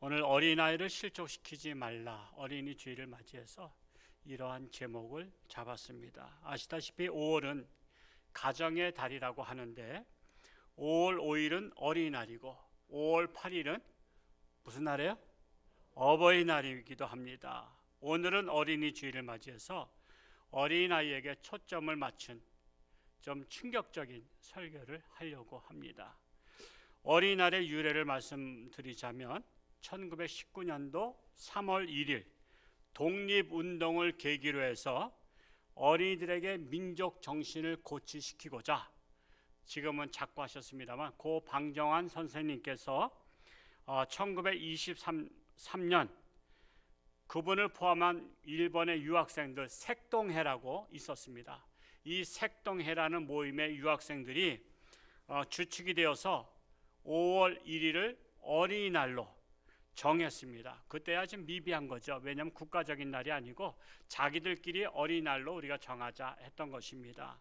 오늘 어린아이를 실족시키지 말라, 어린이 주일을 맞이해서 이러한 제목을 잡았습니다. 아시다시피 5월은 가정의 달이라고 하는데 5월 5일은 어린이날이고 5월 8일은 무슨 날이에요? 어버이날이기도 합니다. 오늘은 어린이 주일을 맞이해서 어린아이에게 초점을 맞춘 좀 충격적인 설교를 하려고 합니다. 어린이날의 유래를 말씀드리자면 1919년도 3월 1일 독립운동을 계기로 해서 어린이들에게 민족 정신을 고취시키고자, 지금은 작고하셨습니다만 고 방정환 선생님께서 1923년 그분을 포함한 일본의 유학생들 색동회라고 있었습니다. 이 색동회라는 모임의 유학생들이 주축이 되어서 5월 1일을 어린이날로 정했습니다. 그때 아주 미비한 거죠. 왜냐하면 국가적인 날이 아니고 자기들끼리 어린이날로 우리가 정하자 했던 것입니다.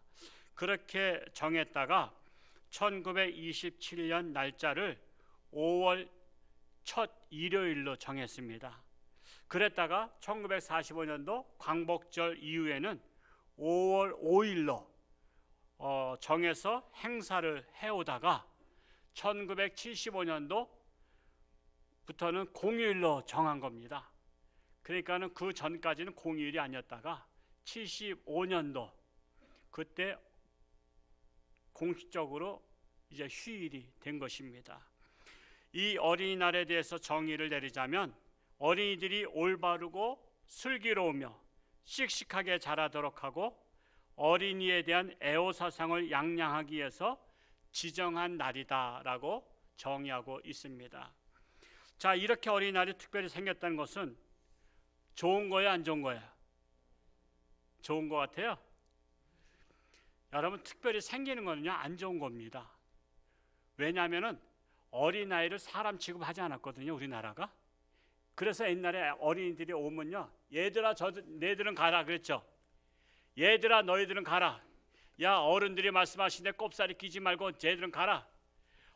그렇게 정했다가 1927년 날짜를 5월 첫 일요일로 정했습니다. 그랬다가 1945년도 광복절 이후에는 5월 5일로 정해서 행사를 해오다가 1975년도부터는 공휴일로 정한 겁니다. 그러니까는 그 전까지는 공휴일이 아니었다가 75년도 그때 공식적으로 이제 휴일이 된 것입니다. 이 어린이날에 대해서 정의를 내리자면 어린이들이 올바르고 슬기로우며 씩씩하게 자라도록 하고 어린이에 대한 애호사상을 양양하기 위해서 지정한 날이다라고 정의하고 있습니다. 자, 이렇게 어린이날이 특별히 생겼다는 것은 좋은 거예요, 안 좋은 거예요? 좋은 거 같아요. 여러분, 특별히 생기는 거는요 안 좋은 겁니다. 왜냐하면은 어린아이를 사람 취급하지 않았거든요, 우리나라가. 그래서 옛날에 어린이들이 오면요, 얘들아 너희들은 가라 그랬죠. 얘들아 너희들은 가라. 야, 어른들이 말씀하시는데 꼽사리 끼지 말고 쟤들은 가라.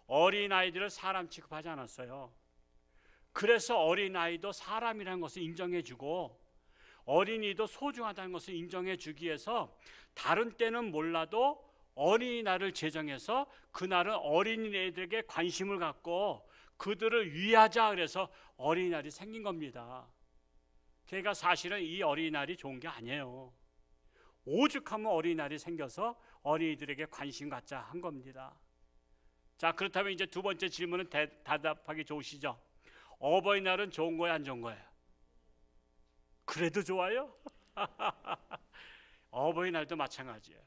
어린아이들을 사람 취급하지 않았어요. 그래서 어린아이도 사람이라는 것을 인정해주고 어린이도 소중하다는 것을 인정해주기 위해서 다른 때는 몰라도 어린이날을 제정해서 그날은 어린이들에게 관심을 갖고 그들을 위하자, 그래서 어린이날이 생긴 겁니다. 그러니까 사실은 이 어린이날이 좋은 게 아니에요. 오죽하면 어린이날이 생겨서 어린이들에게 관심 갖자 한 겁니다. 자, 그렇다면 이제 두 번째 질문은 대답하기 좋으시죠? 어버이날은 좋은 거예요, 안 좋은 거예요? 그래도 좋아요? 어버이날도 마찬가지예요.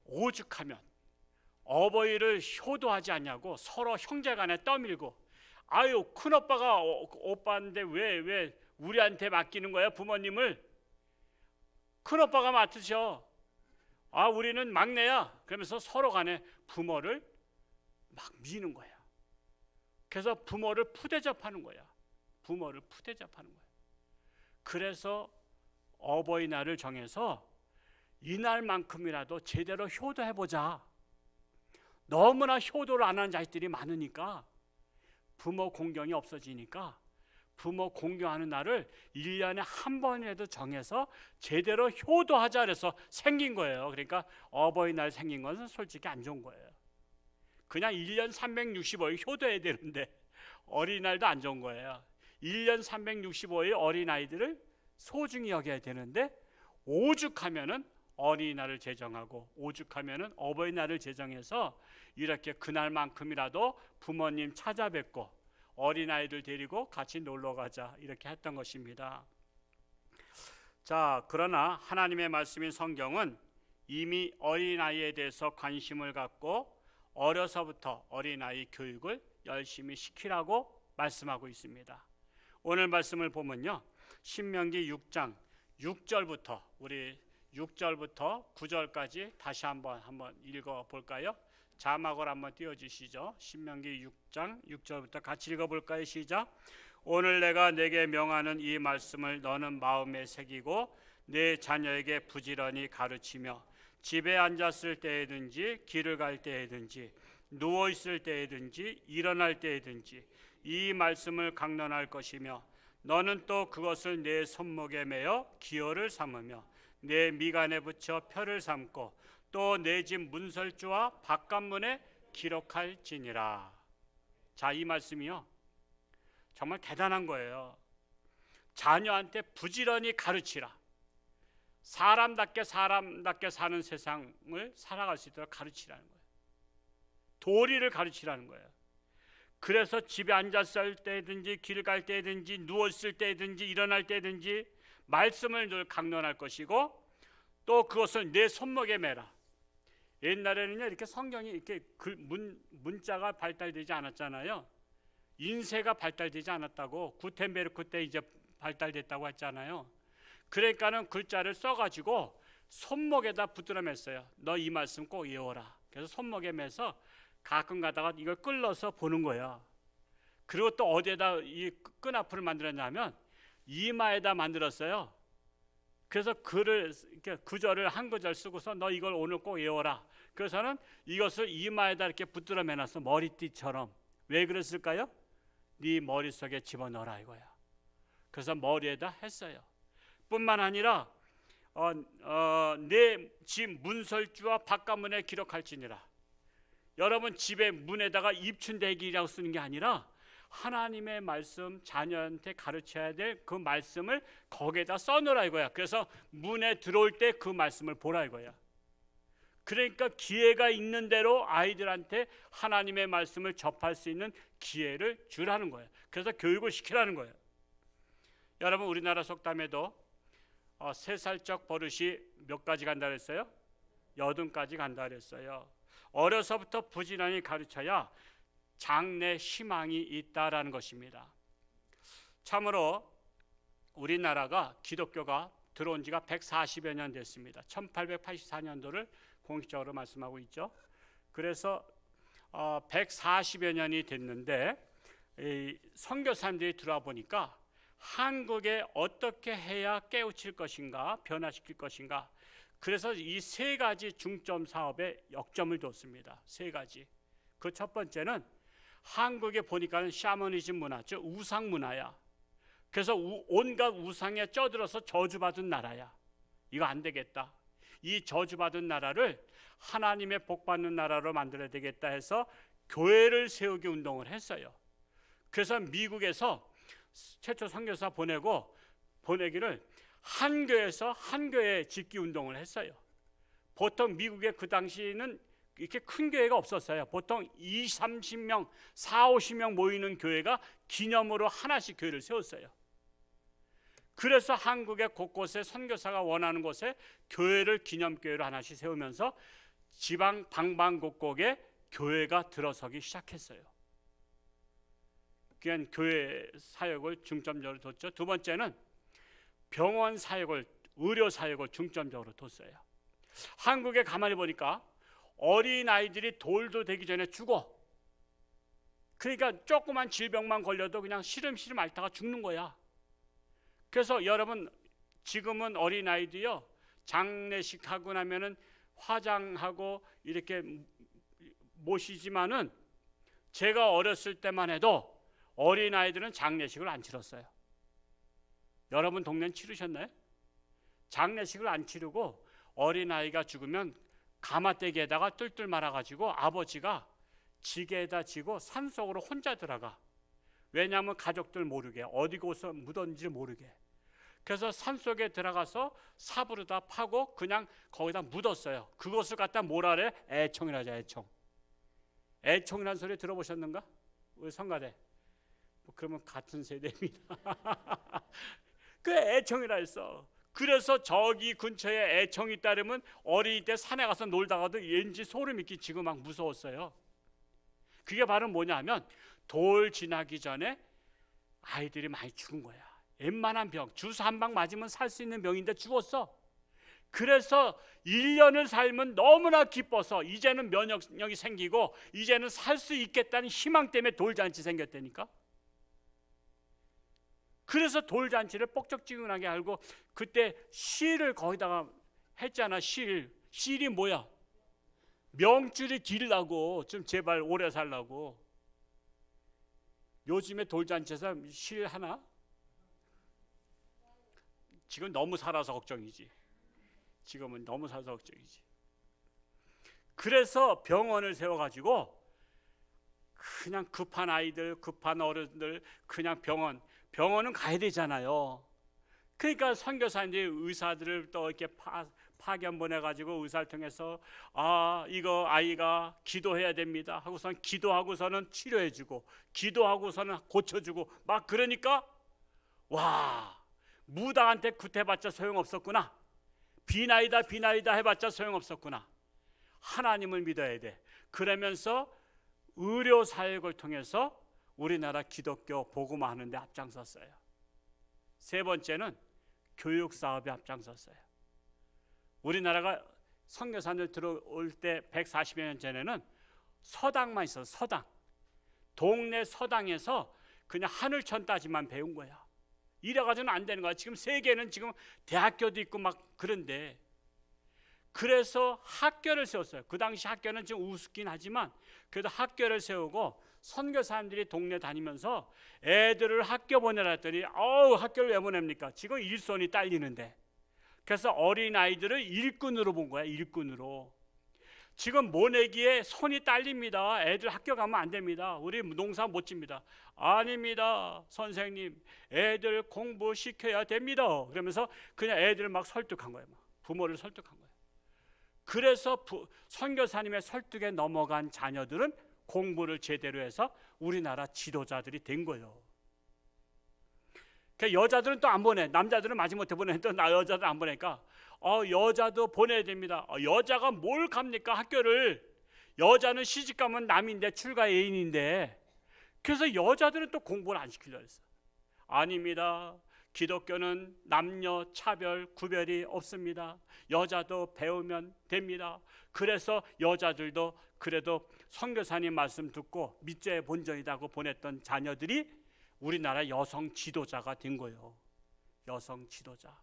오죽하면 어버이를 효도하지 않냐고 서로 형제간에 떠밀고, 아유, 큰오빠가 오빠인데 왜 우리한테 맡기는 거야, 부모님을? 큰오빠가 맡으셔. 아, 우리는 막내야. 그러면서 서로 간에 부모를 막 미는 거야. 그래서 부모를 푸대접하는 거야. 부모를 푸대접하는 거야. 그래서 어버이날을 정해서 이날만큼이라도 제대로 효도해보자. 너무나 효도를 안 하는 자식들이 많으니까 부모 공경이 없어지니까 부모 공경하는 날을 1년에 한 번이라도 정해서 제대로 효도하자 그래서 생긴 거예요. 그러니까 어버이날 생긴 것은 솔직히 안 좋은 거예요. 그냥 1년 365일 효도해야 되는데 어린이날도 안 좋은 거예요. 1년 365일 어린아이들을 소중히 여겨야 되는데 오죽하면은 어린이날을 제정하고 오죽하면은 어버이날을 제정해서 이렇게 그날만큼이라도 부모님 찾아뵙고 어린아이들 데리고 같이 놀러 가자 이렇게 했던 것입니다. 자, 그러나 하나님의 말씀인 성경은 이미 어린아이에 대해서 관심을 갖고 어려서부터 어린아이 교육을 열심히 시키라고 말씀하고 있습니다. 오늘 말씀을 보면요, 신명기 6장 6절부터 우리 6절부터 9절까지 다시 한번 읽어볼까요? 자막을 한번 띄워주시죠. 신명기 6장 6절부터 같이 읽어볼까요? 시작. 오늘 내가 내게 명하는 이 말씀을 너는 마음에 새기고 내 자녀에게 부지런히 가르치며 집에 앉았을 때에든지 길을 갈 때에든지 누워 있을 때에든지 일어날 때에든지 이 말씀을 강론할 것이며 너는 또 그것을 내 손목에 매어 기호를 삼으며 내 미간에 붙여 표를 삼고 또 내 집 문설주와 바깥문에 기록할지니라. 자, 이 말씀이요 정말 대단한 거예요. 자녀한테 부지런히 가르치라. 사람답게 사는 세상을 살아갈 수 있도록 가르치라는 거예요. 도리를 가르치라는 거예요. 그래서 집에 앉았을 때든지 길 갈 때든지 누웠을 때든지 일어날 때든지 말씀을 늘 강론할 것이고 또 그것을 내 손목에 매라. 옛날에는요 이렇게 성경이 이렇게 문자가 발달되지 않았잖아요. 인쇄가 발달되지 않았다고. 구텐베르크 때 이제 발달됐다고 했잖아요. 그러니까는 글자를 써가지고 손목에다 붙들어 맸어요. 너 이 말씀 꼭 외워라. 그래서 손목에 매서 가끔 가다가 이걸 끌러서 보는 거야. 그리고 또 어디에다 이 끈앞을 만들었냐면 이마에다 만들었어요. 그래서 구절을 한 구절 쓰고서 너 이걸 오늘 꼭 외워라. 그래서는 이것을 이마에다 이렇게 붙들어 매놨어. 머리띠처럼. 왜 그랬을까요? 네 머릿속에 집어넣어라 이거야. 그래서 머리에다 했어요. 뿐만 아니라 내 집 문설주와 바깥문에 기록할지니라. 여러분 집의 문에다가 입춘대기라고 쓰는 게 아니라 하나님의 말씀 자녀한테 가르쳐야 될 그 말씀을 거기에다 써놓으라 이거야. 그래서 문에 들어올 때 그 말씀을 보라 이거야. 그러니까 기회가 있는 대로 아이들한테 하나님의 말씀을 접할 수 있는 기회를 주라는 거예요. 그래서 교육을 시키라는 거예요. 여러분 우리나라 속담에도 3살적 버릇이 몇 가지 간다 그랬어요? 80가지 간다 그랬어요. 어려서부터 부지런히 가르쳐야 장래 희망이 있다라는 것입니다. 참으로 우리나라가 기독교가 들어온 지가 140여 년 됐습니다. 1884년도를 공식적으로 말씀하고 있죠. 그래서 140여 년이 됐는데 선교사님들이 들어와 보니까 한국에 어떻게 해야 깨우칠 것인가 변화시킬 것인가. 그래서 이 3가지 중점 사업에 역점을 뒀습니다. 3가지. 그 첫 번째는 한국에 보니까는 샤머니즘 문화, 즉 우상 문화야. 그래서 온갖 우상에 쪄들어서 저주받은 나라야. 이거 안 되겠다. 이 저주받은 나라를 하나님의 복받는 나라로 만들어야 되겠다 해서 교회를 세우기 운동을 했어요. 그래서 미국에서 최초 선교사 보내기를 한 교회에서 한 교회 짓기 운동을 했어요. 보통 미국에 그 당시에는 이렇게 큰 교회가 없었어요. 보통 20, 30명, 40, 50명 모이는 교회가 기념으로 하나씩 교회를 세웠어요. 그래서 한국의 곳곳에 선교사가 원하는 곳에 교회를 기념교회로 하나씩 세우면서 지방 방방곡곡에 교회가 들어서기 시작했어요. 그냥 교회 사역을 중점적으로 뒀죠. 두 번째는 병원 사역을, 의료 사역을 중점적으로 뒀어요. 한국에 가만히 보니까 어린아이들이 돌도 되기 전에 죽어. 그러니까 조그만 질병만 걸려도 그냥 시름시름 앓다가 죽는 거야. 그래서 여러분 지금은 어린아이도요 장례식 하고 나면은 화장하고 이렇게 모시지만은 제가 어렸을 때만 해도 어린아이들은 장례식을 안 치렀어요. 여러분 동네는 치르셨나요? 장례식을 안 치르고 어린아이가 죽으면 가마떼기에다가 뜰뜰 말아가지고 아버지가 지게에다 지고 산속으로 혼자 들어가. 왜냐하면 가족들 모르게, 어디고서 묻었는지 모르게. 그래서 산속에 들어가서 삽으로다 파고 그냥 거기다 묻었어요. 그것을 갖다 뭐라 그래? 애청이라 하죠. 애청. 애청이라는 소리 들어보셨는가? 우리 성가대. 그러면 같은 세대입니다. 그 애청이라 했어. 그래서 저기 근처에 애청이 따르면 어린이 때 산에 가서 놀다가도 왠지 소름이 끼치고 막 무서웠어요. 그게 바로 뭐냐면 돌 지나기 전에 아이들이 많이 죽은 거야. 웬만한 병, 주사 한 방 맞으면 살 수 있는 병인데 죽었어. 그래서 1년을 살면 너무나 기뻐서 이제는 면역력이 생기고 이제는 살 수 있겠다는 희망 때문에 돌잔치 생겼다니까. 그래서 돌잔치를 뻑적지근하게 알고 그때 실을 거기다가 했잖아. 실이 뭐야? 명줄이 길라고, 좀 제발 오래 살라고. 요즘에 돌잔치에서 실 하나? 지금 너무 살아서 걱정이지. 지금은 너무 살아서 걱정이지. 그래서 병원을 세워가지고 그냥 급한 아이들, 급한 어른들 그냥 병원은 가야 되잖아요. 그러니까 선교사님들이 의사들을 또 이렇게 파견 보내가지고 의사를 통해서 이거 아이가 기도해야 됩니다 하고선 기도하고서는 치료해주고 기도하고서는 고쳐주고 막 그러니까 와, 무당한테 구태봤자 소용없었구나. 비나이다 해봤자 소용없었구나. 하나님을 믿어야 돼. 그러면서 의료 사역을 통해서 우리나라 기독교 복음화하는 데 앞장섰어요. 세 번째는 교육 사업에 앞장섰어요. 우리나라가 선교사들 들어올 때 140여 년 전에는 서당만 있었어. 서당. 동네 서당에서 그냥 하늘천 따지만 배운 거야. 이래가지고는 안 되는 거야. 지금 세계는 지금 대학교도 있고 막 그런데, 그래서 학교를 세웠어요. 그 당시 학교는 좀 우습긴 하지만 그래도 학교를 세우고 선교사님들이 동네 다니면서 애들을 학교 보내라 했더니 학교를 왜 보냅니까? 지금 일손이 딸리는데. 그래서 어린아이들을 일꾼으로 본 거야. 일꾼으로. 지금 모내기에 손이 딸립니다. 애들 학교 가면 안 됩니다. 우리 농사 못 집니다. 아닙니다, 선생님. 애들 공부시켜야 됩니다. 그러면서 그냥 애들을 막 설득한 거예요. 부모를 설득한 거예요. 그래서 선교사님의 설득에 넘어간 자녀들은 공부를 제대로 해서 우리나라 지도자들이 된 거예요. 그러니까 여자들은 또 안 보내. 남자들은 마지못해 보내는데 여자들은 안 보내니까 여자도 보내야 됩니다. 여자가 뭘 갑니까, 학교를. 여자는 시집 가면 남인데 출가 애인인데. 그래서 여자들은 또 공부를 안 시키려고 했어. 아닙니다. 기독교는 남녀 차별 구별이 없습니다. 여자도 배우면 됩니다. 그래서 여자들도 그래도 선교사님 말씀 듣고 밑죄 본전이라고 보냈던 자녀들이 우리나라 여성 지도자가 된 거예요. 여성 지도자.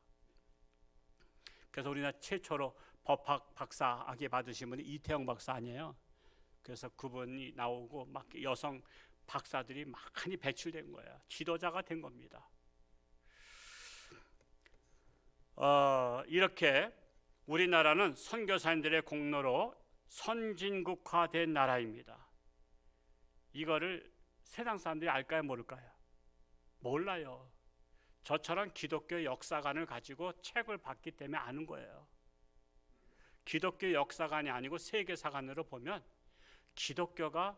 그래서 우리나라 최초로 법학 박사학위 받으신 분이 이태영 박사 아니에요. 그래서 그분이 나오고 막 여성 박사들이 많이 배출된 거예요. 지도자가 된 겁니다. 이렇게 우리나라는 선교사님들의 공로로 선진국화된 나라입니다. 이거를 세상 사람들이 알까요, 모를까요? 몰라요. 저처럼 기독교 역사관을 가지고 책을 봤기 때문에 아는 거예요. 기독교 역사관이 아니고 세계사관으로 보면 기독교가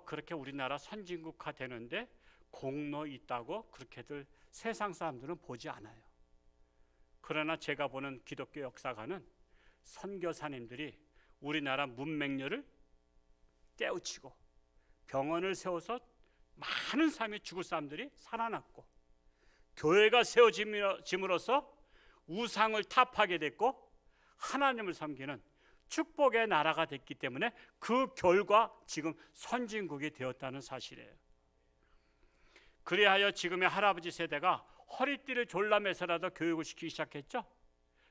그렇게 우리나라 선진국화 되는데 공로 있다고 그렇게들 세상 사람들은 보지 않아요. 그러나 제가 보는 기독교 역사관은 선교사님들이 우리나라 문맹률을 깨우치고 병원을 세워서 많은 사람이 죽을 사람들이 살아났고, 교회가 세워짐으로써 우상을 타파하게 됐고 하나님을 섬기는 축복의 나라가 됐기 때문에 그 결과 지금 선진국이 되었다는 사실이에요. 그리하여 지금의 할아버지 세대가 허리띠를 졸라매서라도 교육을 시키기 시작했죠.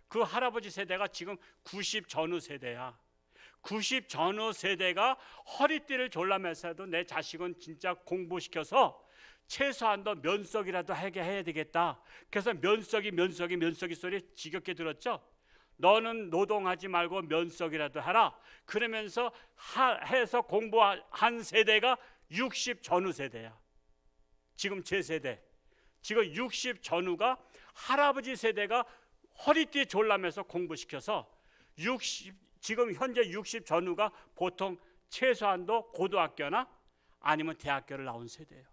그 할아버지 세대가 지금 90 전후 세대야. 90 전후 세대가 허리띠를 졸라매서라도 내 자식은 진짜 공부시켜서 최소한도 면석이라도 하게 해야 되겠다. 그래서 면석이 소리 지겹게 들었죠. 너는 노동하지 말고 면석이라도 하라. 그러면서 해서 공부한 세대가 60 전후 세대야. 지금 제 세대. 지금 60 전후가 할아버지 세대가 허리띠 졸라매서 공부시켜서 지금 현재 60 전후가 보통 최소한도 고등학교나 아니면 대학교를 나온 세대예요.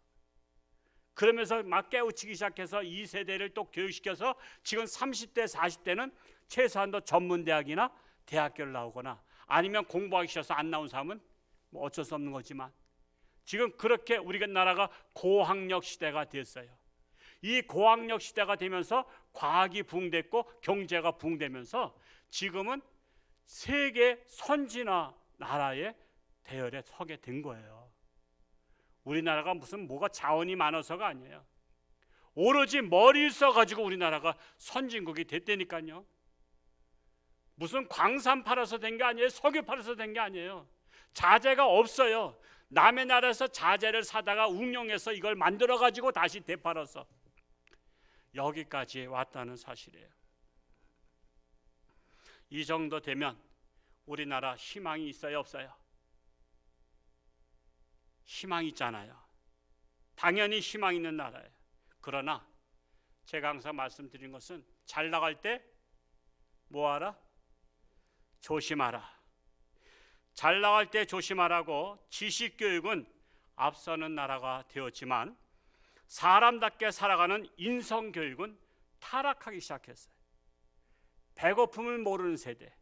그러면서 막 깨우치기 시작해서 이 세대를 또 교육시켜서 지금 30대 40대는 최소한도 전문대학이나 대학교를 나오거나 아니면 공부하기 싫어서 안 나온 사람은 어쩔 수 없는 거지만 지금 그렇게 우리나라가 고학력 시대가 됐어요. 이 고학력 시대가 되면서 과학이 부흥됐고 경제가 부흥되면서 지금은 세계 선진화 나라의 대열에 서게 된 거예요. 우리나라가 무슨 뭐가 자원이 많아서가 아니에요. 오로지 머리를 써가지고 우리나라가 선진국이 됐다니까요. 무슨 광산 팔아서 된 게 아니에요. 석유 팔아서 된 게 아니에요. 자재가 없어요. 남의 나라에서 자재를 사다가 응용해서 이걸 만들어 가지고 다시 되팔아서 여기까지 왔다는 사실이에요. 이 정도 되면 우리나라 희망이 있어요, 없어요? 희망이 있잖아요. 당연히 희망 있는 나라예요. 그러나 제가 항상 말씀드린 것은 잘 나갈 때 뭐하라? 조심하라. 잘 나갈 때 조심하라고 지식교육은 앞서는 나라가 되었지만 사람답게 살아가는 인성교육은 타락하기 시작했어요. 배고픔을 모르는 세대,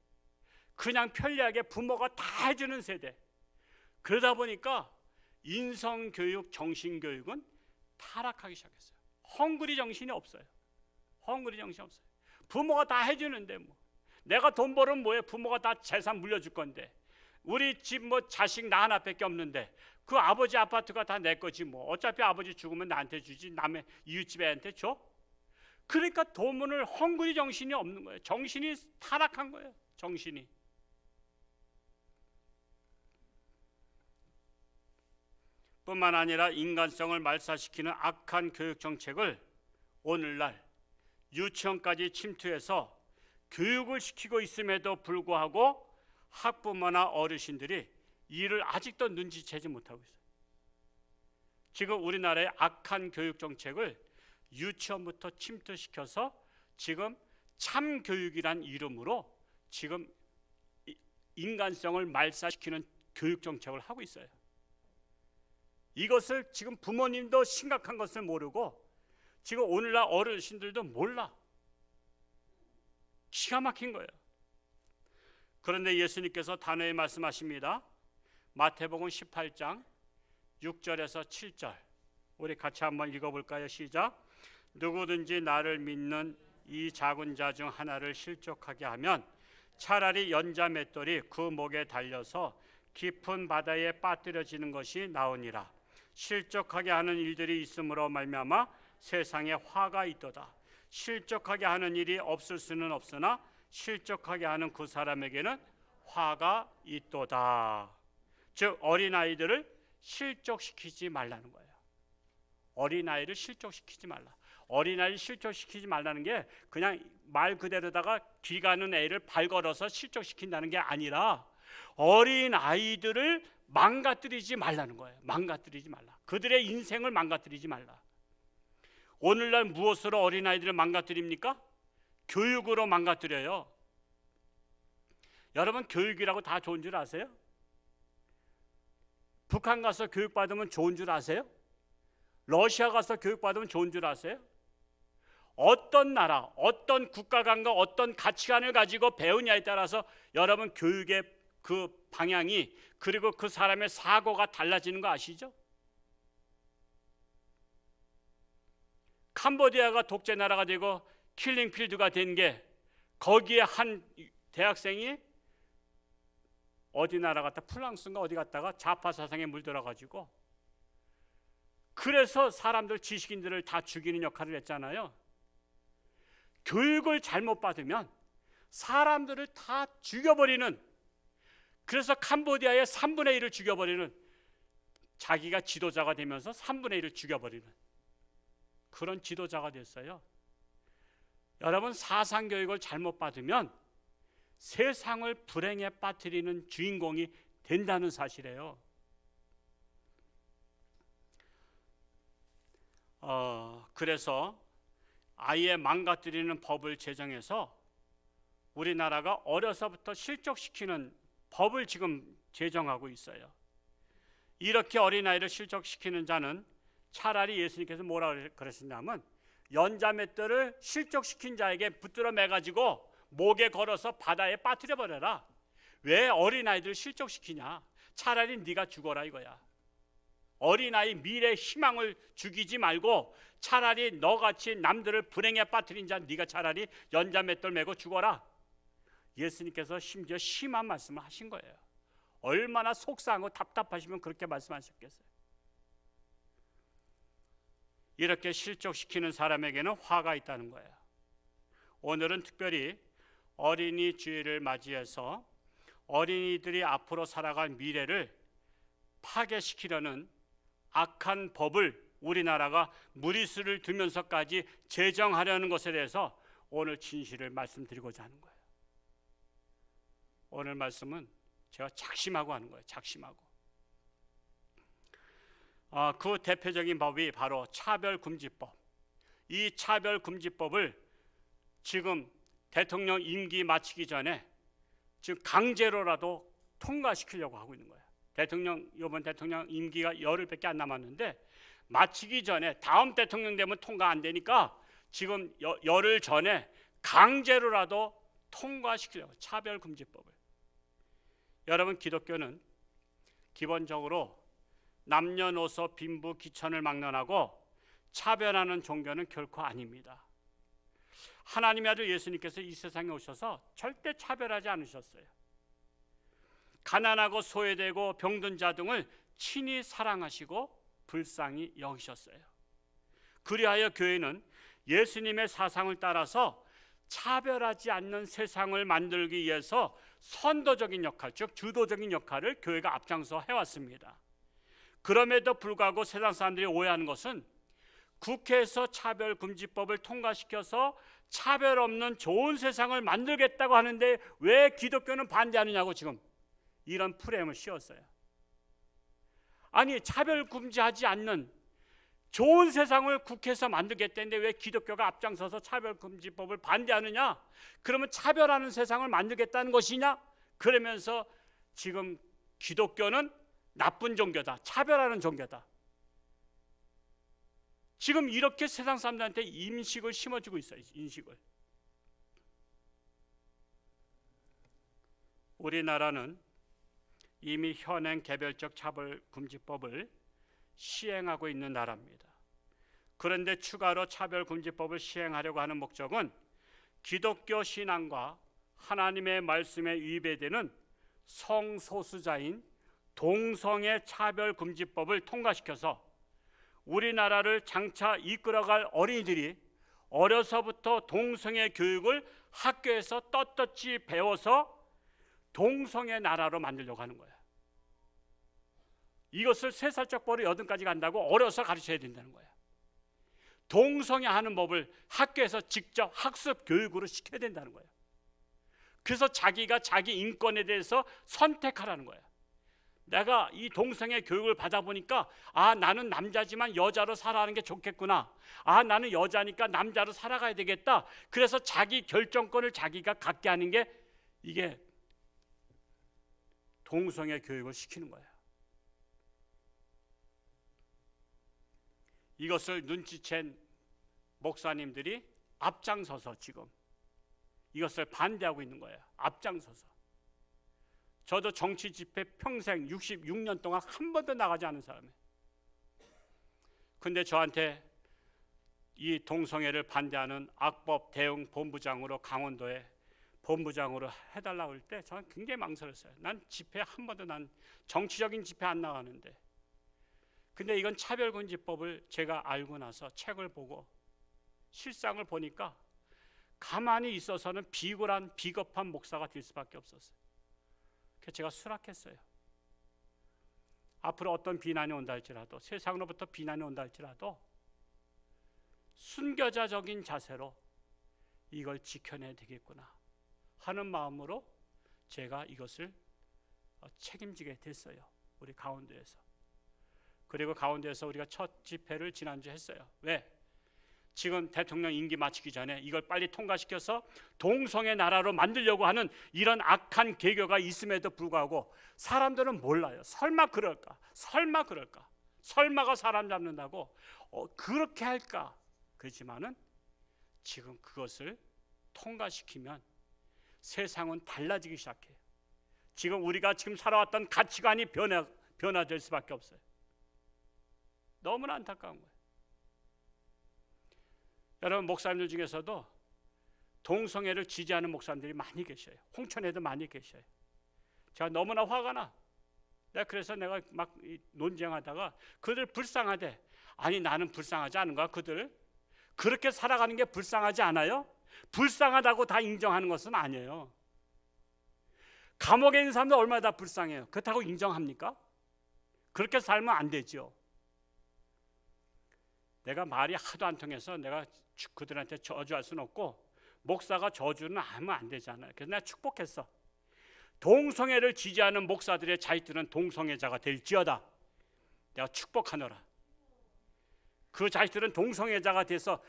그냥 편리하게 부모가 다 해주는 세대. 그러다 보니까 인성교육, 정신교육은 타락하기 시작했어요. 헝그리 정신이 없어요. 헝그리 정신이 없어요. 부모가 다 해주는데 뭐 내가 돈 벌으면 뭐해? 부모가 다 재산 물려줄 건데, 우리 집 뭐 자식 나 하나밖에 없는데 그 아버지 아파트가 다 내 거지 뭐. 어차피 아버지 죽으면 나한테 주지 남의 이웃집 애한테 줘? 그러니까 도문을 헝그리 정신이 없는 거예요. 정신이 타락한 거예요. 정신이. 뿐만 아니라 인간성을 말살시키는 악한 교육 정책을 오늘날 유치원까지 침투해서 교육을 시키고 있음에도 불구하고 학부모나 어르신들이 이를 아직도 눈치채지 못하고 있어요. 지금 우리나라의 악한 교육 정책을 유치원부터 침투시켜서 지금 참교육이란 이름으로 지금 인간성을 말살시키는 교육 정책을 하고 있어요. 이것을 지금 부모님도 심각한 것을 모르고 지금 오늘날 어르신들도 몰라. 기가 막힌 거예요. 그런데 예수님께서 단호히 말씀하십니다. 마태복음 18장 6절에서 7절 우리 같이 한번 읽어볼까요? 시작. 누구든지 나를 믿는 이 작은 자 중 하나를 실족하게 하면 차라리 연자 맷돌이 그 목에 달려서 깊은 바다에 빠뜨려지는 것이 나으니라. 실족하게 하는 일들이 있음으로 말미암아 세상에 화가 있도다. 실족하게 하는 일이 없을 수는 없으나 실족하게 하는 그 사람에게는 화가 있도다. 즉 어린아이들을 실족시키지 말라는 거예요. 어린아이를 실족시키지 말라. 어린아이를 실족시키지 말라는 게 그냥 말 그대로다가 길 가는 애를 발 걸어서 실족시킨다는 게 아니라 어린아이들을 망가뜨리지 말라는 거예요. 망가뜨리지 말라. 그들의 인생을 망가뜨리지 말라. 오늘날 무엇으로 어린아이들을 망가뜨립니까? 교육으로 망가뜨려요. 여러분 교육이라고 다 좋은 줄 아세요? 북한 가서 교육받으면 좋은 줄 아세요? 러시아 가서 교육받으면 좋은 줄 아세요? 어떤 나라, 어떤 국가관과 어떤 가치관을 가지고 배우냐에 따라서 여러분 교육의 그 방향이 그리고 그 사람의 사고가 달라지는 거 아시죠? 캄보디아가 독재 나라가 되고 킬링필드가 된 게 거기에 한 대학생이 어디 나라 갔다 프랑스인가 어디 갔다가 좌파 사상에 물들어 가지고 그래서 사람들 지식인들을 다 죽이는 역할을 했잖아요. 교육을 잘못 받으면 사람들을 다 죽여버리는, 그래서 캄보디아의 3분의 1을 죽여버리는, 자기가 지도자가 되면서 3분의 1을 죽여버리는 그런 지도자가 됐어요. 여러분 사상교육을 잘못 받으면 세상을 불행에 빠뜨리는 주인공이 된다는 사실이에요. 그래서 아예 망가뜨리는 법을 제정해서 우리나라가 어려서부터 실족시키는 법을 지금 제정하고 있어요. 이렇게 어린아이를 실족시키는 자는 차라리 예수님께서 뭐라고 그러셨냐면 연자맷돌을 실족시킨 자에게 붙들어 매가지고 목에 걸어서 바다에 빠뜨려 버려라. 왜 어린아이들을 실족시키냐? 차라리 네가 죽어라 이거야. 어린아이 미래 희망을 죽이지 말고 차라리 너같이 남들을 불행에 빠뜨린 자 네가 차라리 연자맷돌 메고 죽어라. 예수님께서 심지어 심한 말씀을 하신 거예요. 얼마나 속상하고 답답하시면 그렇게 말씀하셨겠어요. 이렇게 실족시키는 사람에게는 화가 있다는 거예요. 오늘은 특별히 어린이 주일을 맞이해서 어린이들이 앞으로 살아갈 미래를 파괴시키려는 악한 법을 우리나라가 무리수를 두면서까지 제정하려는 것에 대해서 오늘 진실을 말씀드리고자 하는 거예요. 오늘 말씀은 제가 작심하고 하는 거예요. 작심하고. 그 대표적인 법이 바로 차별금지법. 이 차별금지법을 지금 대통령 임기 마치기 전에 지금 강제로라도 통과시키려고 하고 있는 거예요. 이번 대통령 임기가 열흘밖에 안 남았는데 마치기 전에 다음 대통령 되면 통과 안 되니까 지금 열흘 전에 강제로라도 통과시키려고 차별금지법을. 여러분, 기독교는 기본적으로 남녀노소 빈부 귀천을 막론하고 차별하는 종교는 결코 아닙니다. 하나님의 아들 예수님께서 이 세상에 오셔서 절대 차별하지 않으셨어요. 가난하고 소외되고 병든 자 등을 친히 사랑하시고 불쌍히 여기셨어요. 그리하여 교회는 예수님의 사상을 따라서 차별하지 않는 세상을 만들기 위해서 선도적인 역할, 즉 주도적인 역할을 교회가 앞장서 해왔습니다. 그럼에도 불구하고 세상 사람들이 오해하는 것은 국회에서 차별금지법을 통과시켜서 차별 없는 좋은 세상을 만들겠다고 하는데 왜 기독교는 반대하느냐고 지금 이런 프레임을 씌웠어요. 아니, 차별금지하지 않는 좋은 세상을 국회에서 만들겠다는데 왜 기독교가 앞장서서 차별금지법을 반대하느냐? 그러면 차별하는 세상을 만들겠다는 것이냐? 그러면서 지금 기독교는 나쁜 종교다, 차별하는 종교다. 지금 이렇게 세상 사람들한테 인식을 심어주고 있어요. 인식을. 우리나라는 이미 현행 개별적 차별금지법을 시행하고 있는 나라입니다. 그런데 추가로 차별금지법을 시행하려고 하는 목적은 기독교 신앙과 하나님의 말씀에 위배되는 성소수자인 동성애 차별금지법을 통과시켜서 우리나라를 장차 이끌어갈 어린이들이 어려서부터 동성애 교육을 학교에서 떳떳이 배워서 동성애 나라로 만들려고 하는 거예요. 이것을 3살적 벌이 8까지 간다고 어려서 가르쳐야 된다는 거예요. 동성애 하는 법을 학교에서 직접 학습 교육으로 시켜야 된다는 거예요. 그래서 자기가 자기 인권에 대해서 선택하라는 거예요. 내가 이 동성애 교육을 받아보니까 나는 남자지만 여자로 살아가는 게 좋겠구나. 나는 여자니까 남자로 살아가야 되겠다. 그래서 자기 결정권을 자기가 갖게 하는 게 이게 동성애 교육을 시키는 거예요. 이것을 눈치챈 목사님들이 앞장서서 지금 이것을 반대하고 있는 거예요. 앞장서서. 저도 정치 집회 평생 66년 동안 한 번도 나가지 않은 사람이에요. 근데 저한테 이 동성애를 반대하는 악법 대응 본부장으로 강원도에 본부장으로 해달라고 할 때 저는 굉장히 망설였어요. 난 집회 한 번도 난 정치적인 집회 안 나가는데. 근데 이건 차별금지법을 제가 알고 나서 책을 보고 실상을 보니까 가만히 있어서는 비겁한 목사가 될 수밖에 없었어요. 그래서 제가 수락했어요. 앞으로 어떤 비난이 온다 할지라도, 세상으로부터 비난이 온다 할지라도 순교자적인 자세로 이걸 지켜내야 되겠구나 하는 마음으로 제가 이것을 책임지게 됐어요. 우리 강원도에서. 그리고 강원도에서 우리가 첫 집회를 지난주에 했어요. 왜? 지금 대통령 임기 마치기 전에 이걸 빨리 통과시켜서 동성애 나라로 만들려고 하는 이런 악한 계교가 있음에도 불구하고 사람들은 몰라요. 설마 그럴까? 설마 그럴까? 설마가 사람 잡는다고 그렇게 할까? 그렇지만은 지금 그것을 통과시키면 세상은 달라지기 시작해요. 지금 우리가 지금 살아왔던 가치관이 변화될 수밖에 없어요. 너무나 안타까운 거예요. 여러분, 목사님들 중에서도 동성애를 지지하는 목사님들이 많이 계셔요. 홍천에도 많이 계셔요. 제가 너무나 화가 나. 그래서 내가 막 논쟁하다가 그들 불쌍하대. 아니, 나는 불쌍하지 않은 거야. 그들 그렇게 살아가는 게 불쌍하지 않아요? 불쌍하다고 다 인정하는 것은 아니에요. 감옥에 있는 사람들 얼마나 다 불쌍해요. 그렇다고 인정합니까? 그렇게 살면 안 되죠. 내가 말이 하도 안 통해서 내가 그들한테 저주할 수는 없고, 목사가 저주는 하면 안 되잖아요. 그래서 내가 축복했어. 동성애를 지지하는 목사들의 자식들은 동성애자가 될지어다. 내가 축복하노라. 그 자식들은 동성애자가 돼서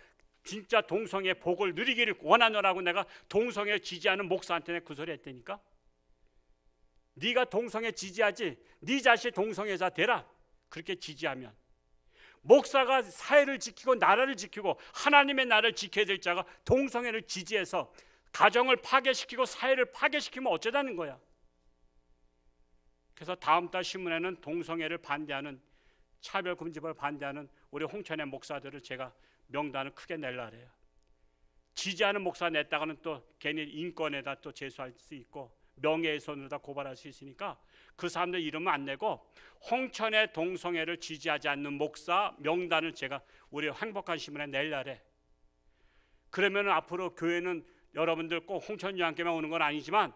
진짜 동성애 복을 누리기를 원하노라고 내가 동성애 지지하는 목사한테 그 소리 했다니까. 네가 동성애 지지하지, 네 자식 동성애자 되라. 그렇게 지지하면 목사가 사회를 지키고 나라를 지키고 하나님의 나라를 지켜야 될 자가 동성애를 지지해서 가정을 파괴시키고 사회를 파괴시키면 어쩌자는 거야. 그래서 다음 달 신문에는 동성애를 반대하는, 차별금지법을 반대하는 우리 홍천의 목사들을 제가 명단을 크게 낼라 그래요. 지지하는 목사 냈다가는 또 괜히 인권에다 또 제소할 수 있고 명예훼손으로 다 고발할 수 있으니까 그 사람들 이름은 안 내고 홍천의 동성애를 지지하지 않는 목사 명단을 제가 우리 행복한 신문에 낼라 그래. 그러면 앞으로 교회는 여러분들 꼭 홍천유한교회만 오는 건 아니지만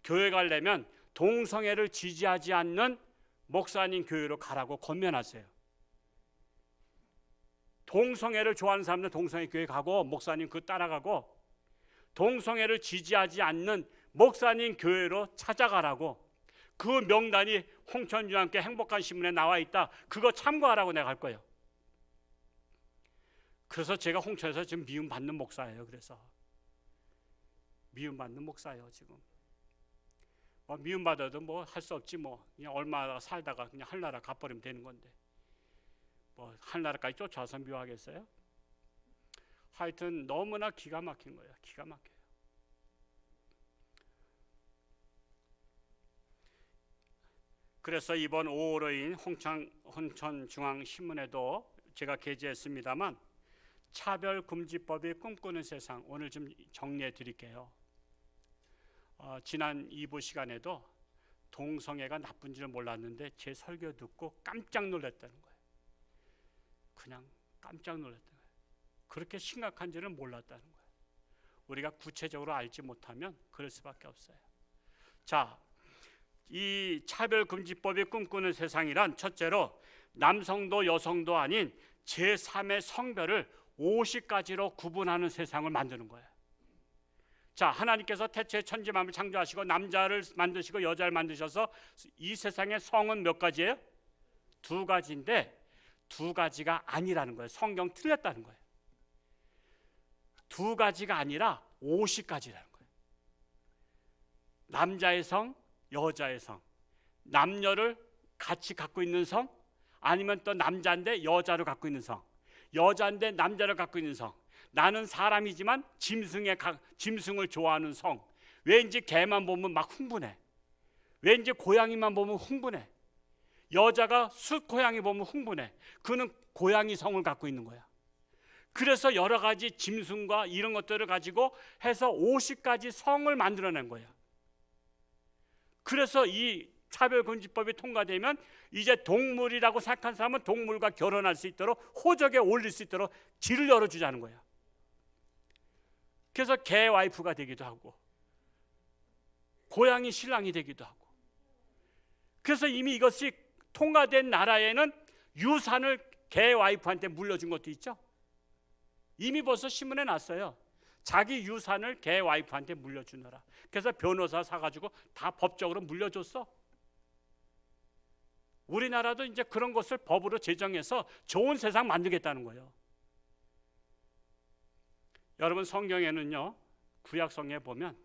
교회 가려면 동성애를 지지하지 않는 목사님 교회로 가라고 권면하세요. 동성애를 좋아하는 사람들 동성애 교회 가고 목사님 그 따라가고, 동성애를 지지하지 않는 목사님 교회로 찾아가라고. 그 명단이 홍천유한교회 행복한 신문에 나와 있다. 그거 참고하라고 내가 할 거예요. 그래서 제가 홍천에서 지금 미움받는 목사예요. 그래서 미움받는 목사예요 지금. 뭐 미움받아도 뭐 할 수 없지 뭐. 그냥 얼마 살다가 그냥 하늘나라 가버리면 되는 건데 뭐 하늘나라까지 쫓아와서 미워하겠어요? 하여튼 너무나 기가 막힌 거예요. 기가 막혀요. 그래서 이번 5월호인 홍천중앙신문에도 제가 게재했습니다만, 차별금지법이 꿈꾸는 세상, 오늘 좀 정리해 드릴게요. 지난 2부 시간에도 동성애가 나쁜 줄 몰랐는데 제 설교 듣고 깜짝 놀랐다는 거예요. 그냥 깜짝 놀랐다는 거예요. 그렇게 심각한지는 몰랐다는 거예요. 우리가 구체적으로 알지 못하면 그럴 수밖에 없어요. 자, 이 차별금지법이 꿈꾸는 세상이란 첫째로 남성도 여성도 아닌 제3의 성별을 50가지로 구분하는 세상을 만드는 거예요. 자, 하나님께서 태초에 천지 만물 창조하시고 남자를 만드시고 여자를 만드셔서 이 세상의 성은 몇 가지예요? 2가지인데 2가지가 아니라는 거예요. 성경 틀렸다는 거예요. 2가지가 아니라 50가지라는 거예요. 남자의 성, 여자의 성, 남녀를 같이 갖고 있는 성, 아니면 또 남자인데 여자를 갖고 있는 성, 여자인데 남자를 갖고 있는 성, 나는 사람이지만 짐승을 좋아하는 성. 왠지 개만 보면 막 흥분해. 왠지 고양이만 보면 흥분해. 여자가 숫고양이 보면 흥분해. 그는 고양이 성을 갖고 있는 거야. 그래서 여러 가지 짐승과 이런 것들을 가지고 해서 50가지 성을 만들어낸 거야. 그래서 이 차별금지법이 통과되면 이제 동물이라고 생각한 사람은 동물과 결혼할 수 있도록, 호적에 올릴 수 있도록 길을 열어주자는 거야. 그래서 개 와이프가 되기도 하고 고양이 신랑이 되기도 하고. 그래서 이미 이것이 통과된 나라에는 유산을 개 와이프한테 물려준 것도 있죠. 이미 벌써 신문에 났어요. 자기 유산을 개 와이프한테 물려주느라. 그래서 변호사 사가지고 다 법적으로 물려줬어. 우리나라도 이제 그런 것을 법으로 제정해서 좋은 세상 만들겠다는 거예요. 여러분, 성경에는요, 구약성경에 보면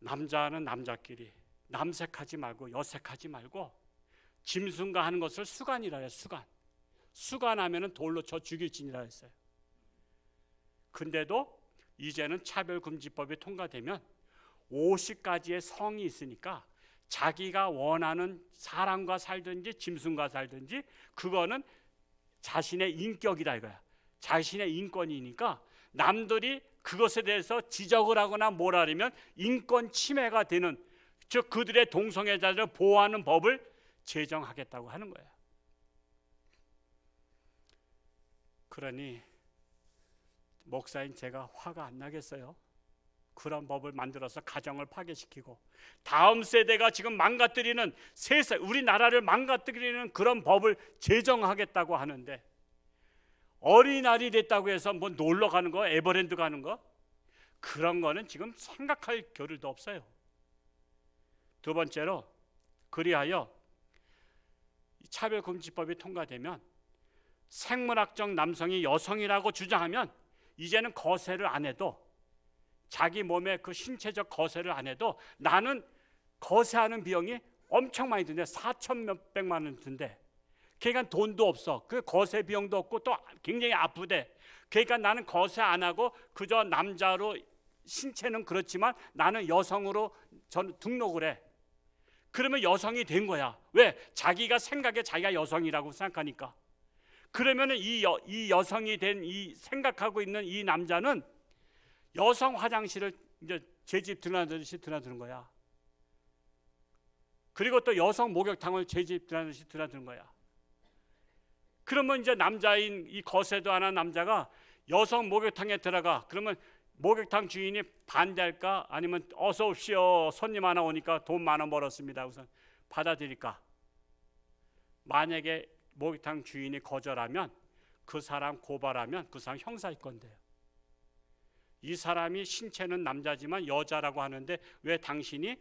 남자는 남자끼리 남색하지 말고 여색하지 말고 짐승과 하는 것을 수간이라 해요. 수간하면은 돌로 쳐 죽일지니라 했어요. 근데도 이제는 차별금지법이 통과되면 50가지의 성이 있으니까 자기가 원하는 사람과 살든지 짐승과 살든지 그거는 자신의 인격이다 이거야. 자신의 인권이니까 남들이 그것에 대해서 지적을 하거나 뭐라 하면 인권 침해가 되는, 즉 그들의 동성애자를 보호하는 법을 제정하겠다고 하는 거예요. 그러니 목사인 제가 화가 안 나겠어요? 그런 법을 만들어서 가정을 파괴시키고 다음 세대가 지금 망가뜨리는 세상, 우리나라를 망가뜨리는 그런 법을 제정하겠다고 하는데 어린이날이 됐다고 해서 뭐 놀러 가는 거, 에버랜드 가는 거, 그런 거는 지금 생각할 겨를도 없어요. 두 번째로, 그리하여 차별금지법이 통과되면 생물학적 남성이 여성이라고 주장하면 이제는 거세를 안 해도, 자기 몸의 그 신체적 거세를 안 해도 나는 거세하는 비용이 엄청 많이 드는데 4천 몇백만 원 든대. 그러니까 돈도 없어. 그 거세 비용도 없고 또 굉장히 아프대. 그러니까 나는 거세 안 하고 그저 남자로, 신체는 그렇지만 나는 여성으로 전 등록을 해. 그러면 여성이 된 거야. 왜? 자기가 생각에 자기가 여성이라고 생각하니까. 그러면 이 여성이 된 이 생각하고 있는 이 남자는 여성 화장실을 이제 제 집 드나들듯이 드나드는 거야. 그리고 또 여성 목욕탕을 제 집 드나들듯이 드나드는 거야. 그러면 이제 남자인 이 거세도 안 한 남자가 여성 목욕탕에 들어가. 그러면 목욕탕 주인이 반대할까? 아니면 어서 오십시오, 손님 하나 오니까 돈 많아 벌었습니다, 우선 받아들일까? 만약에 목욕탕 주인이 거절하면, 그 사람 고발하면 그 사람 형사입건 돼요. 이 사람이 신체는 남자지만 여자라고 하는데 왜 당신이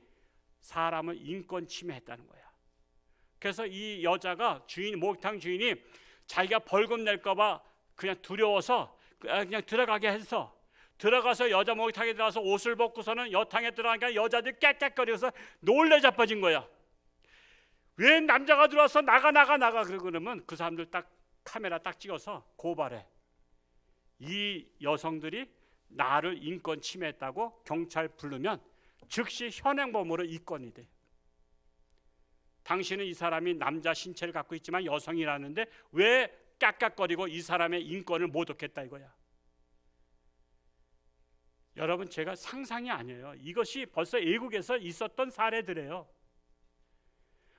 사람을 인권 침해했다는 거야. 그래서 이 여자가 목욕탕 주인이 자기가 벌금 낼까 봐 그냥 두려워서 그냥 들어가게 해서, 들어가서 여자 목욕탕에 들어가서 옷을 벗고서는 여탕에 들어가니까 여자들이 깨끗거려서 놀래 자빠진 거야. 왜 남자가 들어와서 나가 그러면 그 사람들 딱 카메라 딱 찍어서 고발해. 이 여성들이 나를 인권 침해했다고 경찰 부르면 즉시 현행범으로 입건이 돼. 당신은 이 사람이 남자 신체를 갖고 있지만 여성이라는데 왜 깍깍거리고 이 사람의 인권을 모독했다 이거야. 여러분, 제가 상상이 아니에요. 이것이 벌써 외국에서 있었던 사례들이에요.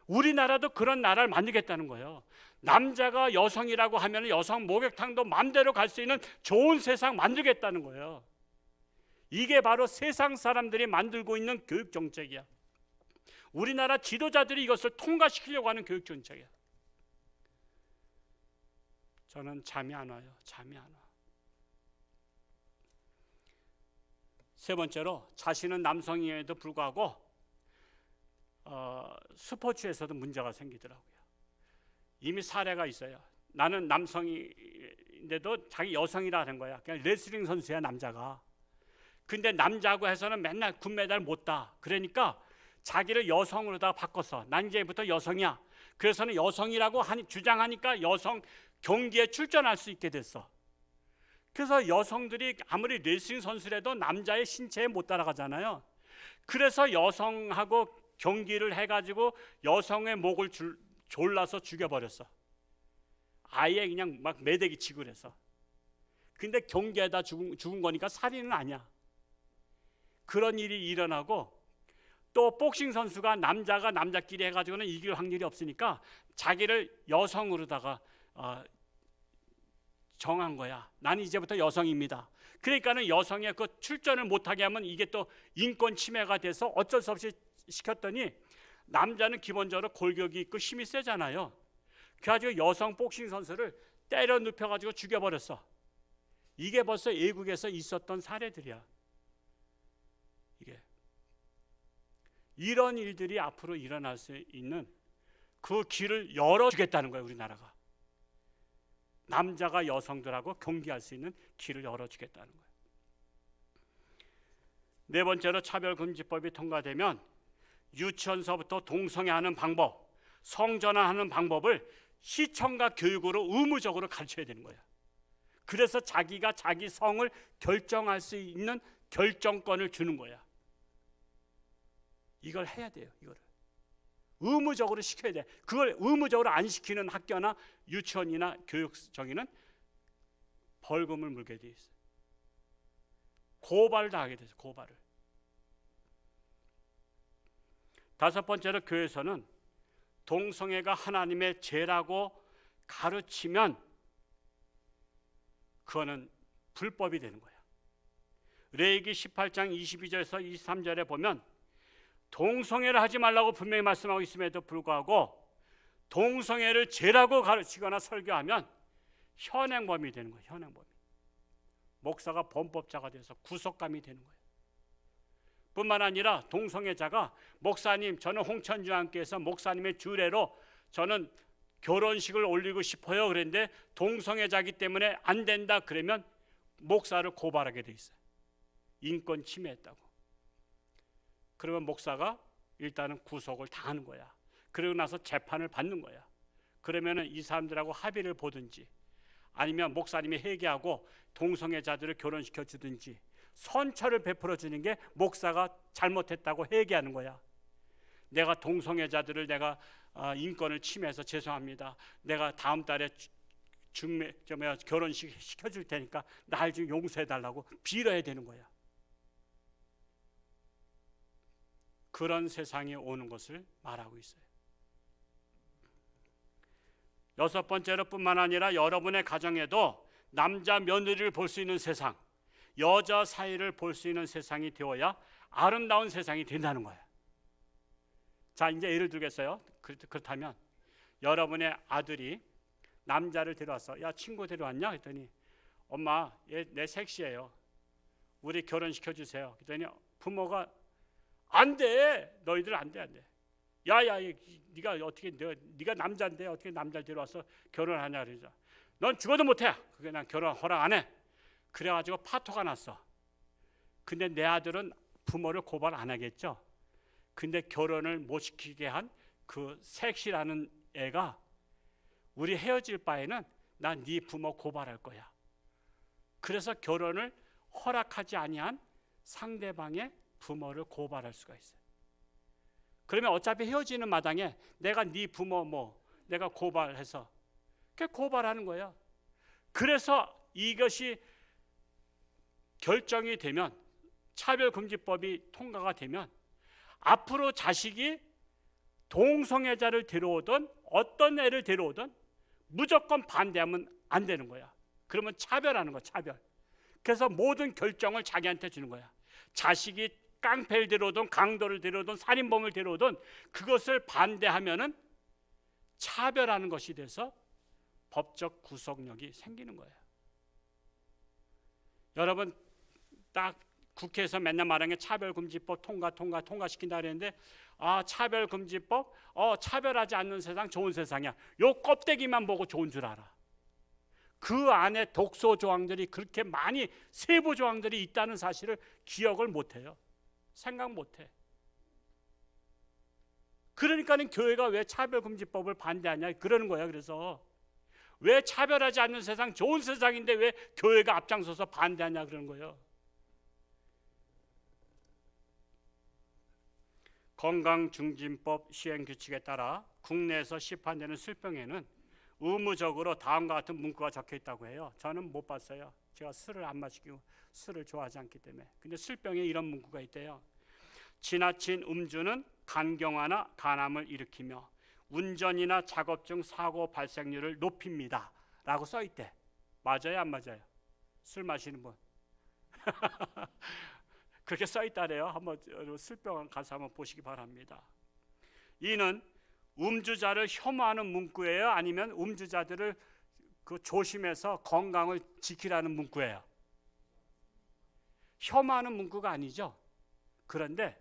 우리나라도 그런 나라를 만들겠다는 거예요. 남자가 여성이라고 하면 여성 목욕탕도 마음대로 갈 수 있는 좋은 세상 만들겠다는 거예요. 이게 바로 세상 사람들이 만들고 있는 교육 정책이야. 우리나라 지도자들이 이것을 통과시키려고 하는 교육 정책이야. 저는 잠이 안 와요. 잠이 안 와. 세 번째로, 자신은 남성임에도 불구하고 스포츠에서도 문제가 생기더라고요. 이미 사례가 있어요. 나는 남성인데도 자기 여성이라는 거야. 그냥 레슬링 선수야, 남자가. 근데 남자고 해서는 맨날 금메달 못 따. 그러니까 자기를 여성으로 다 바꿨어. 난 이제부터 여성이야. 그래서는 여성이라고 주장하니까 여성 경기에 출전할 수 있게 됐어. 그래서 여성들이 아무리 레슬링 선수라도 남자의 신체에 못 따라가잖아요. 그래서 여성하고 경기를 해가지고 여성의 목을 졸라서 죽여버렸어. 아예 그냥 막 매대기 치고 그래서. 근데 경기에다 죽은 거니까 살인은 아니야. 그런 일이 일어나고, 또 복싱 선수가 남자가 남자끼리 해가지고는 이길 확률이 없으니까 자기를 여성으로다가 정한 거야. 나는 이제부터 여성입니다. 그러니까는 여성의 그 출전을 못하게 하면 이게 또 인권 침해가 돼서 어쩔 수 없이 시켰더니, 남자는 기본적으로 골격이 있고 힘이 세잖아요. 그래가지고 여성 복싱 선수를 때려 눕혀가지고 죽여버렸어. 이게 벌써 외국에서 있었던 사례들이야. 이게 이런 일들이 앞으로 일어날 수 있는 그 길을 열어주겠다는 거예요. 우리나라가 남자가 여성들하고 경기할 수 있는 길을 열어주겠다는 거예요. 네 번째로, 차별금지법이 통과되면 유치원서부터 동성애하는 방법, 성전환하는 방법을 시청과 교육으로 의무적으로 가르쳐야 되는 거예요. 그래서 자기가 자기 성을 결정할 수 있는 결정권을 주는 거야. 이걸 해야 돼요. 이거를 의무적으로 시켜야 돼. 그걸 의무적으로 안 시키는 학교나 유치원이나 교육청에는 벌금을 물게 돼 있어요. 고발을 당하게 돼서 고발을. 다섯 번째로, 교회에서는 동성애가 하나님의 죄라고 가르치면 그거는 불법이 되는 거야. 레위기 18장 22절에서 23절에 보면 동성애를 하지 말라고 분명히 말씀하고 있음에도 불구하고 동성애를 죄라고 가르치거나 설교하면 현행범이 되는 거예요. 현행범이. 목사가 범법자가 돼서 구속감이 되는 거예요. 뿐만 아니라 동성애자가 목사님, 저는 홍천주안교에서 목사님의 주례로 저는 결혼식을 올리고 싶어요. 그런데 동성애자기 때문에 안 된다. 그러면 목사를 고발하게 돼 있어요. 인권 침해했다고. 그러면 목사가 일단은 구속을 당하는 거야. 그러고 나서 재판을 받는 거야. 그러면은 이 사람들하고 합의를 보든지 아니면 목사님이 회개하고 동성애자들을 결혼시켜 주든지 선처를 베풀어 주는 게 목사가 잘못했다고 회개하는 거야. 내가 동성애자들을 내가 인권을 침해해서 죄송합니다. 내가 다음 달에 결혼식 시켜줄 테니까 날 좀 용서해달라고 빌어야 되는 거야. 그런 세상이 오는 것을 말하고 있어요. 여섯 번째로 뿐만 아니라 여러분의 가정에도 남자 며느리를 볼 수 있는 세상, 여자 사이를 볼 수 있는 세상이 되어야 아름다운 세상이 된다는 거예요. 자, 이제 예를 들겠어요. 그렇다면 여러분의 아들이 남자를 데려왔어. 야, 친구 데려왔냐? 그랬더니 엄마, 얘 내 섹시해요. 우리 결혼시켜 주세요. 그랬더니 부모가 안 돼. 너희들 안 돼, 안 돼. 야야, 네가 어떻게 네가 남자인데 어떻게 남자를 데려와서 결혼하냐 그러자. 넌 죽어도 못해. 그게 난 결혼 허락 안 해. 그래가지고 파토가 났어. 근데 내 아들은 부모를 고발 안 하겠죠. 근데 결혼을 못 시키게 한 그 섹시라는 애가 우리 헤어질 바에는 난 네 부모 고발할 거야. 그래서 결혼을 허락하지 아니한 상대방의 부모를 고발할 수가 있어요. 그러면 어차피 헤어지는 마당에 내가 네 부모 내가 고발해서 그게 고발하는 거야. 그래서 이것이 결정이 되면 차별금지법이 통과가 되면 앞으로 자식이 동성애자를 데려오든 어떤 애를 데려오든 무조건 반대하면 안 되는 거야. 그러면 차별하는 거야, 차별. 그래서 모든 결정을 자기한테 주는 거야. 자식이 깡패를 데려오든 강도를 데려오든 살인범을 데려오든 그것을 반대하면은 차별하는 것이 돼서 법적 구속력이 생기는 거예요. 여러분, 딱 국회에서 맨날 말하는 게 차별금지법 통과시킨다 그랬는데 차별금지법 차별하지 않는 세상 좋은 세상이야. 요 껍데기만 보고 좋은 줄 알아. 그 안에 독소 조항들이 그렇게 많이 세부 조항들이 있다는 사실을 기억을 못해요. 생각 못해. 그러니까는 교회가 왜 차별금지법을 반대하냐 그러는 거야. 그래서 왜 차별하지 않는 세상 좋은 세상인데 왜 교회가 앞장서서 반대하냐 그러는 거예요. 건강증진법 시행규칙에 따라 국내에서 시판되는 술병에는 의무적으로 다음과 같은 문구가 적혀 있다고 해요. 저는 못 봤어요. 제가 술을 안 마시고 술을 좋아하지 않기 때문에. 근데 술병에 이런 문구가 있대요. 지나친 음주는 간경화나 간암을 일으키며 운전이나 작업 중 사고 발생률을 높입니다 라고 써 있대. 맞아요, 안 맞아요? 술 마시는 분 그렇게 써 있다래요. 한번 술병 가서 한번 보시기 바랍니다. 이는 음주자를 혐오하는 문구예요, 아니면 음주자들을 조심해서 건강을 지키라는 문구예요? 혐오하는 문구가 아니죠. 그런데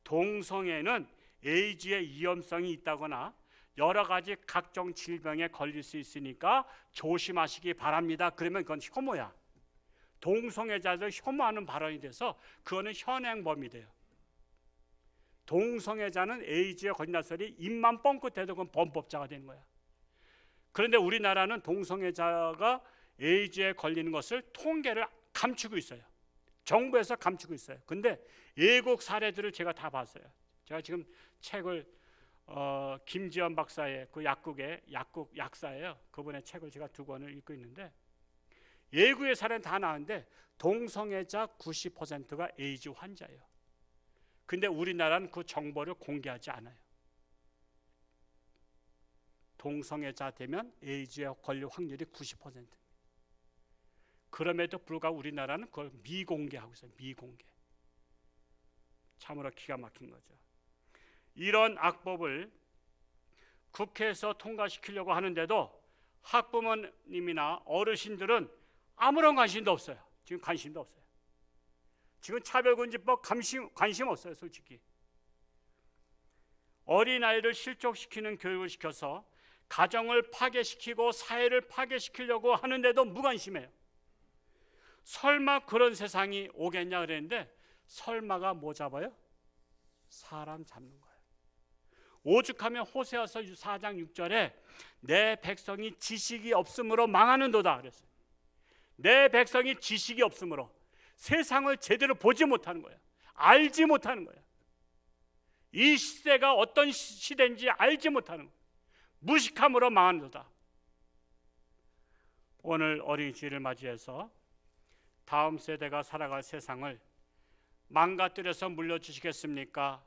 동성애는 에이즈의 위험성이 있다거나 여러 가지 각종 질병에 걸릴 수 있으니까 조심하시기 바랍니다. 그러면 그건 혐오야. 동성애자들 혐오하는 발언이 돼서 그거는 현행범이 돼요. 동성애자는 에이즈에 걸린다소리 입만 뻥끗해도 그건 범법자가 되는 거야. 그런데 우리나라는 동성애자가 에이즈에 걸리는 것을 통계를 감추고 있어요. 정부에서 감추고 있어요. 근데 외국 사례들을 제가 다 봤어요. 제가 지금 책을 김지연 박사의 그 약국의 약사예요. 그분의 책을 제가 2권을 읽고 있는데 외국의 사례는 다 나왔는데 동성애자 90%가 에이즈 환자예요. 근데 우리나라는 그 정보를 공개하지 않아요. 동성애자 되면 에이즈에 걸릴 확률이 90%. 그럼에도 불구하고 우리나라는 그걸 미공개하고 있어요. 미공개. 참으로 기가 막힌 거죠. 이런 악법을 국회에서 통과시키려고 하는데도 학부모님이나 어르신들은 아무런 관심도 없어요. 지금 관심도 없어요. 지금 차별금지법 관심 없어요. 솔직히. 어린아이를 실족시키는 교육을 시켜서 가정을 파괴시키고 사회를 파괴시키려고 하는데도 무관심해요. 설마 그런 세상이 오겠냐 그랬는데 설마가 뭐 잡아요? 사람 잡는 거예요. 오죽하면 호세아서 4장 6절에 내 백성이 지식이 없으므로 망하는도다 그랬어요. 내 백성이 지식이 없으므로 세상을 제대로 보지 못하는 거예요. 알지 못하는 거예요. 이 시대가 어떤 시대인지 알지 못하는 거예요. 무식함으로 망하는도다. 오늘 어린이 주일을 맞이해서 다음 세대가 살아갈 세상을 망가뜨려서 물려주시겠습니까?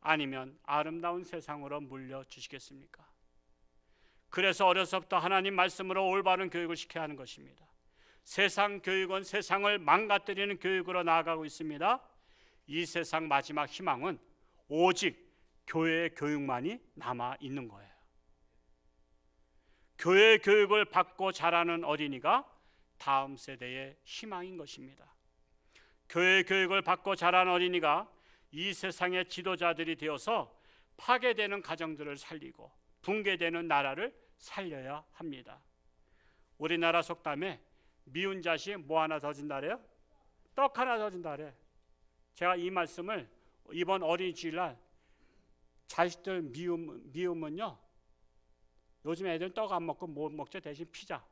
아니면 아름다운 세상으로 물려주시겠습니까? 그래서 어려서부터 하나님 말씀으로 올바른 교육을 시켜야 하는 것입니다. 세상 교육은 세상을 망가뜨리는 교육으로 나아가고 있습니다. 이 세상 마지막 희망은 오직 교회의 교육만이 남아 있는 거예요. 교회 교육을 받고 자라는 어린이가 다음 세대의 희망인 것입니다. 교회 교육을 받고 자란 어린이가 이 세상의 지도자들이 되어서 파괴되는 가정들을 살리고 붕괴되는 나라를 살려야 합니다. 우리나라 속담에 미운 자식 뭐 하나 더 준다래요? 떡 하나 더 준다래. 제가 이 말씀을 이번 어린이 주일날 자식들 미우면요, 요즘 애들은 떡 안 먹고 뭐 먹죠? 대신 피자.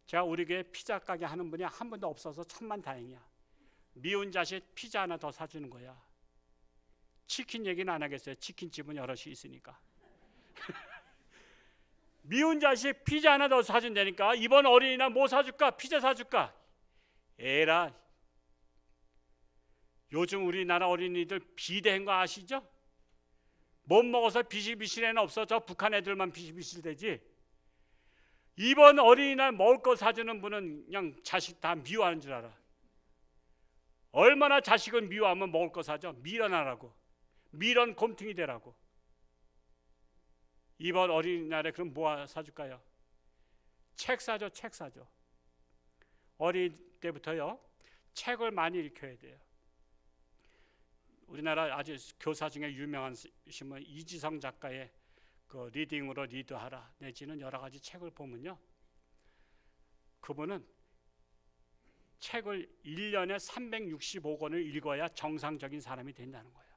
제가 우리 교회 피자 가게 하는 분이 한 분도 없어서 천만다행이야. 미운 자식 피자 하나 더 사주는 거야. 치킨 얘기는 안 하겠어요. 치킨집은 여럿이 있으니까. 미운 자식 피자 하나 더 사준다니까. 이번 어린이날 뭐 사줄까? 피자 사줄까? 에라. 요즘 우리나라 어린이들 비대한 거 아시죠? 못 먹어서 비실비실에는 없어. 저 북한 애들만 비실비실되지. 이번 어린이날 먹을 거 사주는 분은 그냥 자식 다 미워하는 줄 알아. 얼마나 자식을 미워하면 먹을 거 사죠? 밀어나라고. 밀은 곰탱이 되라고. 이번 어린이날에 그럼 뭐 사줄까요? 책 사죠. 책 사죠. 어린 때부터요, 책을 많이 읽혀야 돼요. 우리나라 아주 교사 중에 유명한 신문 이지성 작가의 그 리딩으로 리드하라 내지는 여러 가지 책을 보면요, 그분은 책을 1년에 365권을 읽어야 정상적인 사람이 된다는 거예요.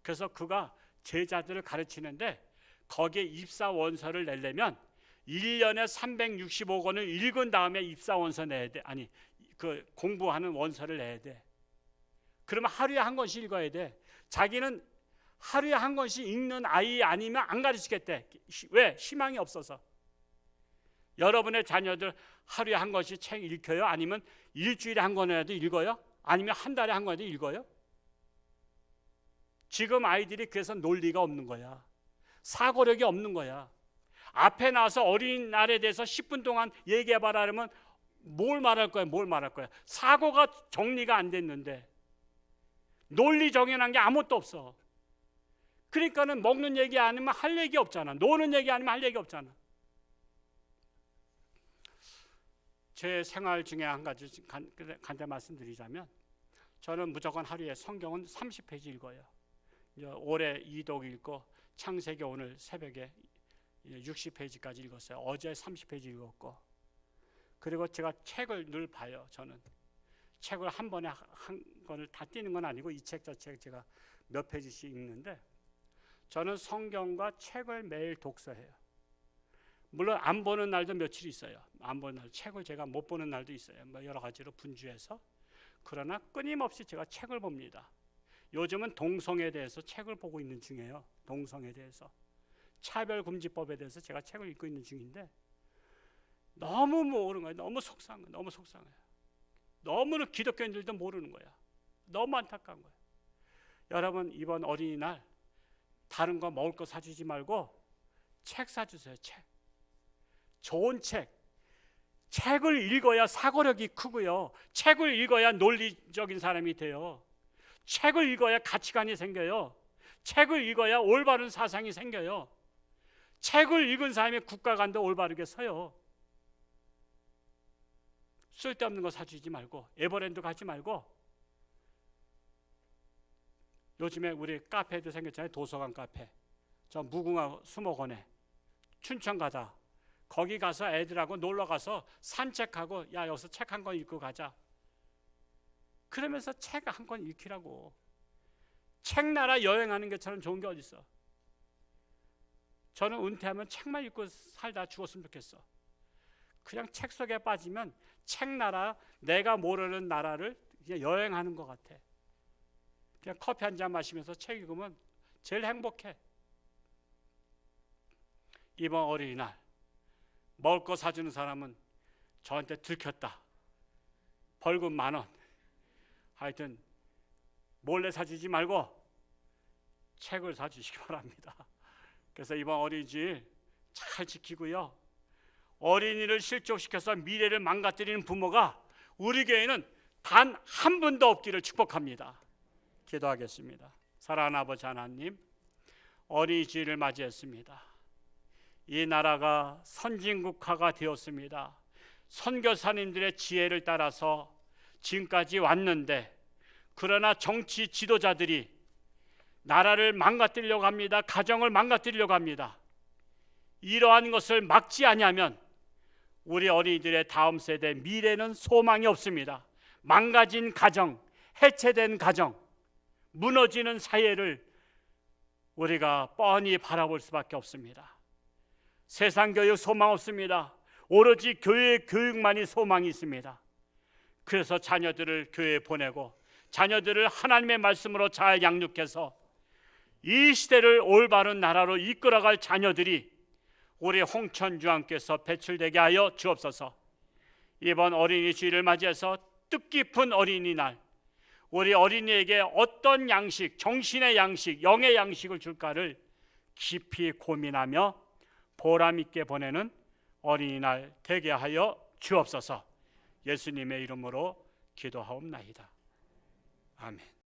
그래서 그가 제자들을 가르치는데 거기에 입사 원서를 내려면 1년에 365권을 읽은 다음에 입사 원서 내야 돼. 아니, 그 공부하는 원서를 내야 돼. 그러면 하루에 한 권씩 읽어야 돼. 자기는 하루에 한 권씩 읽는 아이 아니면 안 가르치겠대. 왜? 희망이 없어서. 여러분의 자녀들 하루에 한 권씩 책 읽혀요? 아니면 일주일에 한 권이라도 읽어요? 아니면 한 달에 한 권이라도 읽어요? 지금 아이들이 그래서 논리가 없는 거야. 사고력이 없는 거야. 앞에 나와서 어린이날에 대해서 10분 동안 얘기해봐라 하면 뭘 말할 거야? 뭘 말할 거야? 사고가 정리가 안 됐는데 논리 정연한 게 아무것도 없어. 그러니까는 먹는 얘기 아니면 할 얘기 없잖아. 노는 얘기 아니면 할 얘기 없잖아. 제 생활 중에 한 가지 간단히 말씀드리자면, 저는 무조건 하루에 성경은 30페이지 읽어요. 올해 이독 읽고 창세기 오늘 새벽에 60페이지까지 읽었어요. 어제 30페이지 읽었고, 그리고 제가 책을 늘 봐요. 저는 책을 한 번에 한 권을 다 띄는 건 아니고 이 책 저 책 제가 몇 페이지씩 읽는데, 저는 성경과 책을 매일 독서해요. 물론 안 보는 날도 며칠 있어요. 안 보는 날, 책을 제가 못 보는 날도 있어요. 뭐 여러 가지로 분주해서. 그러나 끊임없이 제가 책을 봅니다. 요즘은 동성애에 대해서 책을 보고 있는 중이에요. 동성애에 대해서. 차별금지법에 대해서 제가 책을 읽고 있는 중인데 너무 모르는 거예요. 너무 속상해요. 너무 속상해요. 너무나 기독교인들도 모르는 거야. 너무 안타까운 거예요. 여러분, 이번 어린이날 다른 거 먹을 거 사주지 말고 책 사주세요. 책. 좋은 책. 책을 읽어야 사고력이 크고요. 책을 읽어야 논리적인 사람이 돼요. 책을 읽어야 가치관이 생겨요. 책을 읽어야 올바른 사상이 생겨요. 책을 읽은 사람이 국가관도 올바르게 서요. 쓸데없는 거 사주지 말고, 에버랜드 가지 말고, 요즘에 우리 카페도 생겼잖아요. 도서관 카페. 저 무궁화 수목원에 춘천 가다 거기 가서 애들하고 놀러 가서 산책하고, 야 여기서 책 한 권 읽고 가자. 그러면서 책 한 권 읽히라고. 책나라 여행하는 것처럼 좋은 게 어디 있어. 저는 은퇴하면 책만 읽고 살다 죽었으면 좋겠어. 그냥 책 속에 빠지면 책나라, 내가 모르는 나라를 그냥 여행하는 것 같아. 그냥 커피 한 잔 마시면서 책 읽으면 제일 행복해. 이번 어린이날 먹을 거 사주는 사람은 저한테 들켰다. 벌금 10,000원. 하여튼 몰래 사주지 말고 책을 사주시기 바랍니다. 그래서 이번 어린이집 잘 지키고요. 어린이를 실족시켜서 미래를 망가뜨리는 부모가 우리 교회는 단 한 분도 없기를 축복합니다. 기도하겠습니다. 사랑하는 아버지 하나님, 어린이집을 맞이했습니다. 이 나라가 선진국화가 되었습니다. 선교사님들의 지혜를 따라서 지금까지 왔는데, 그러나 정치 지도자들이 나라를 망가뜨리려고 합니다. 가정을 망가뜨리려고 합니다. 이러한 것을 막지 아니하면 우리 어린이들의 다음 세대 미래는 소망이 없습니다. 망가진 가정, 해체된 가정, 무너지는 사회를 우리가 뻔히 바라볼 수밖에 없습니다. 세상 교육 소망 없습니다. 오로지 교회 교육만이 소망이 있습니다. 그래서 자녀들을 교회에 보내고 자녀들을 하나님의 말씀으로 잘 양육해서 이 시대를 올바른 나라로 이끌어갈 자녀들이 우리 홍천주왕께서 배출되게 하여 주옵소서. 이번 어린이 주일을 맞이해서 뜻깊은 어린이날, 우리 어린이에게 어떤 양식, 정신의 양식, 영의 양식을 줄까를 깊이 고민하며 보람 있게 보내는 어린이날 되게 하여 주옵소서. 예수님의 이름으로 기도하옵나이다. 아멘.